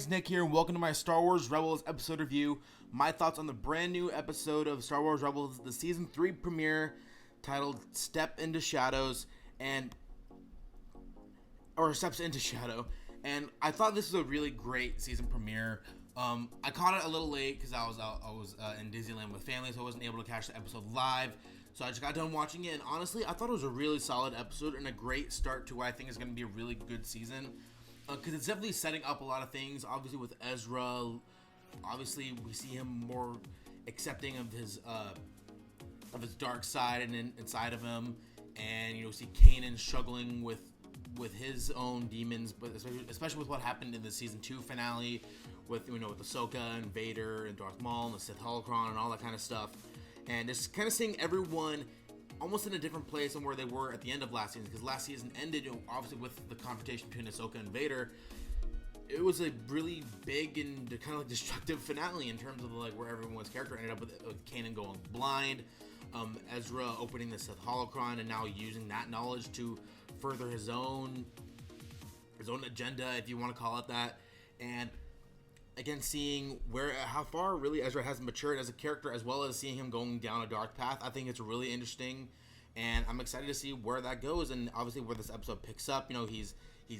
Nick here, and welcome to my Star Wars Rebels episode review. My thoughts on the brand new episode of Star Wars Rebels, the Season 3 premiere, titled Step into Shadows, or Steps into Shadow. And I thought this was a really great season premiere. I caught it a little late because I was in Disneyland with family, so I wasn't able to catch the episode live. So I just got done watching it, and honestly, I thought it was a really solid episode and a great start to what I think is going to be a really good season. Because it's definitely setting up a lot of things. Obviously, with Ezra, obviously we see him more accepting of his dark side and inside of him, and we see Kanan struggling with his own demons, but especially with what happened in the season 2 finale, with Ahsoka and Vader and Darth Maul and the Sith Holocron and all that kind of stuff, and just kind of seeing everyone almost in a different place than where they were at the end of last season, because last season ended, obviously with the confrontation between Ahsoka and Vader. It was a really big and kind of destructive finale in terms of where everyone's character ended up with Kanan going blind, Ezra opening the Sith Holocron and now using that knowledge to further his own agenda, if you want to call it that, and again seeing how far really Ezra has matured as a character, as well as seeing him going down a dark path. I think it's really interesting, and I'm excited to see where that goes, and obviously where this episode picks up. He's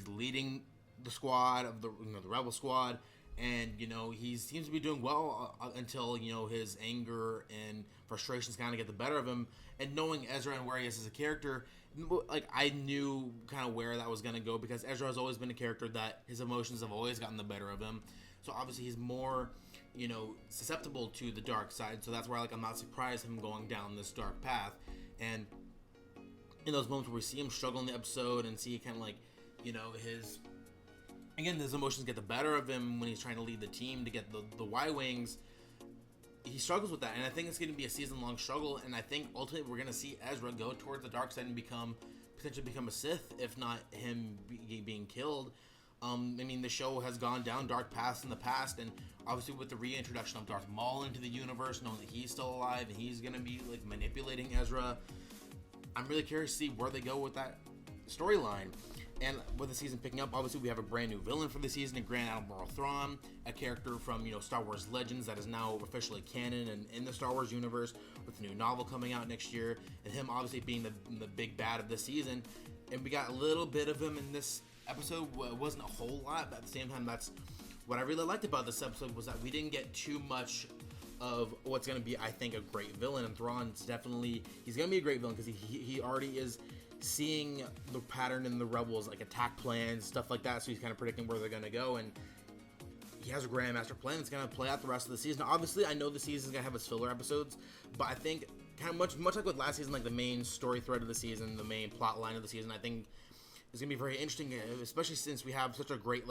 leading the squad of the Rebel squad, and he seems to be doing well until his anger and frustrations kind of get the better of him. And knowing Ezra and where he is as a character, I knew kind of where that was going to go, because Ezra has always been a character that his emotions have always gotten the better of him. So obviously he's more, susceptible to the dark side. So that's why I'm not surprised him going down this dark path. And in those moments where we see him struggle in the episode and see kind of his emotions get the better of him when he's trying to lead the team to get the Y-Wings, he struggles with that. And I think it's going to be a season-long struggle. And I think ultimately we're going to see Ezra go towards the dark side and potentially become a Sith, if not him being killed. The show has gone down dark paths in the past, and obviously with the reintroduction of Darth Maul into the universe, knowing that he's still alive and he's going to be manipulating Ezra, I'm really curious to see where they go with that storyline. And with the season picking up, obviously we have a brand new villain for the season in Grand Admiral Thrawn, a character from Star Wars Legends that is now officially canon and in the Star Wars universe, with a new novel coming out next year, and him obviously being the big bad of this season. And we got a little bit of him in this episode. It wasn't a whole lot, but at the same time, that's what I really liked about this episode, was that we didn't get too much of what's going to be, I think, a great villain. And Thrawn's definitely, he's going to be a great villain, because he already is seeing the pattern in the Rebels, attack plans, stuff like that, so he's kind of predicting where they're going to go, and he has a grand master plan that's going to play out the rest of the season. Now, obviously, I know the season's going to have its filler episodes, but I think kind of much like with last season, the main story thread of the season, the main plot line of the season, I think is going to be very interesting, especially since we have such a great,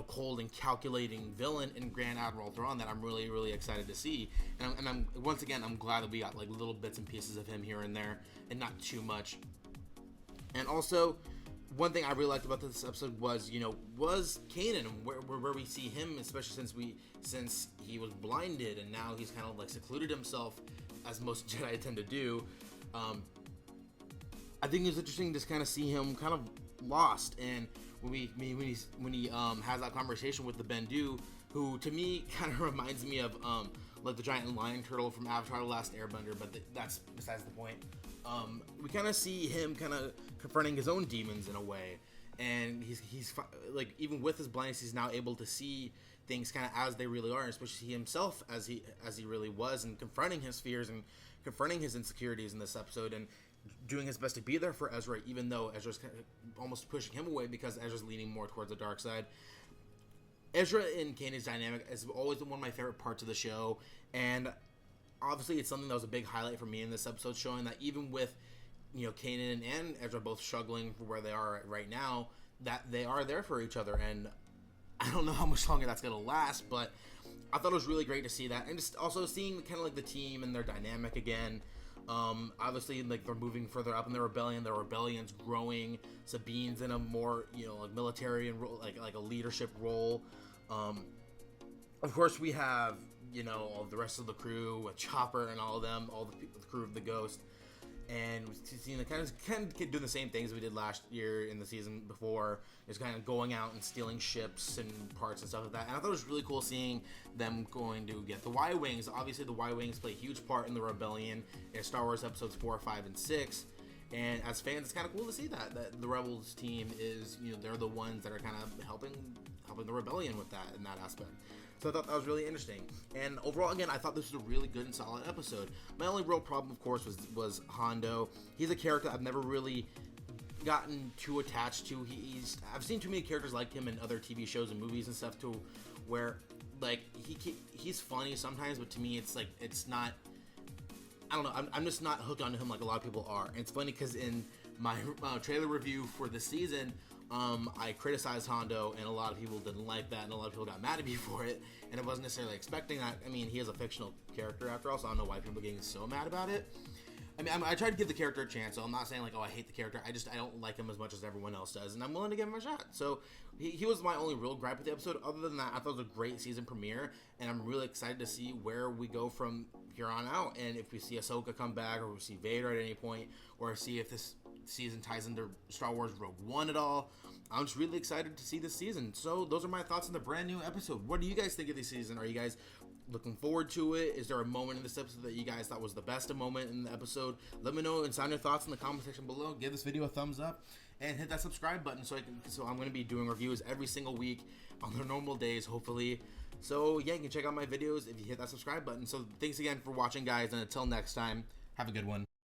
cold and calculating villain in Grand Admiral Thrawn that I'm really, really excited to see. And I'm once again, I'm glad that we got little bits and pieces of him here and there, and not too much. And also, one thing I really liked about this episode was Kanan, where we see him, especially since he was blinded and now he's kind of secluded himself, as most Jedi tend to do. I think it's interesting to kind of see him kind of lost, and when he has that conversation with the Bendu, who to me kind of reminds me of the giant lion turtle from Avatar: The Last Airbender, but that's besides the point. We kind of see him kind of confronting his own demons in a way, and he's even with his blindness, he's now able to see things kind of as they really are, and especially himself as he really was, and confronting his fears and confronting his insecurities in this episode, and doing his best to be there for Ezra, even though Ezra's kind of almost pushing him away because Ezra's leaning more towards the dark side. Ezra and Kanan's dynamic has always been one of my favorite parts of the show, and obviously it's something that was a big highlight for me in this episode, showing that even with Kanan and Ezra both struggling for where they are right now, that they are there for each other. And I don't know how much longer that's going to last, but I thought it was really great to see that, and just also seeing kind of the team and their dynamic again. Obviously, they're moving further up in the rebellion's growing. Sabine's in a more military and like a leadership role. Of course, we have all the rest of the crew with Chopper and all of them, all the crew of the Ghost, and seeing the kind of doing the same things we did last year in the season before, is kind of going out and stealing ships and parts and stuff like that. And I thought it was really cool seeing them going to get the Y-Wings. Obviously, the Y-Wings play a huge part in the rebellion in Star Wars episodes 4, 5, and 6. And as fans, it's kind of cool to see that the Rebels team is, they're the ones that are kind of helping the rebellion with that in that aspect. So I thought that was really interesting. And overall, again, I thought this was a really good and solid episode. My only real problem, of course, was Hondo. He's a character I've never really gotten too attached to. I've seen too many characters like him in other TV shows and movies and stuff too, where like he's funny sometimes, but to me it's not. I don't know. I'm just not hooked onto him like a lot of people are. And it's funny because in my trailer review for the season, I criticized Hondo, and a lot of people didn't like that, and a lot of people got mad at me for it, and I wasn't necessarily expecting that. I mean, he is a fictional character after all, so I don't know why people are getting so mad about it. I mean, I tried to give the character a chance, so I'm not saying like, oh, I hate the character. I don't like him as much as everyone else does, and I'm willing to give him a shot. So he was my only real gripe with the episode. Other than that, I thought it was a great season premiere, and I'm really excited to see where we go from here on out, and if we see Ahsoka come back, or we see Vader at any point, or see if this season ties into Star Wars Rogue One at all. I'm just really excited to see this season. So those are my thoughts on the brand new episode. What do you guys think of this season? Are you guys looking forward to it? Is there a moment in this episode that you guys thought was the best moment in the episode? Let me know and sound your thoughts in the comment section below. Give this video a thumbs up and hit that subscribe button so I'm going to be doing reviews every single week on the normal days, hopefully. So yeah, you can check out my videos if you hit that subscribe button. So thanks again for watching, guys, and until next time, have a good one.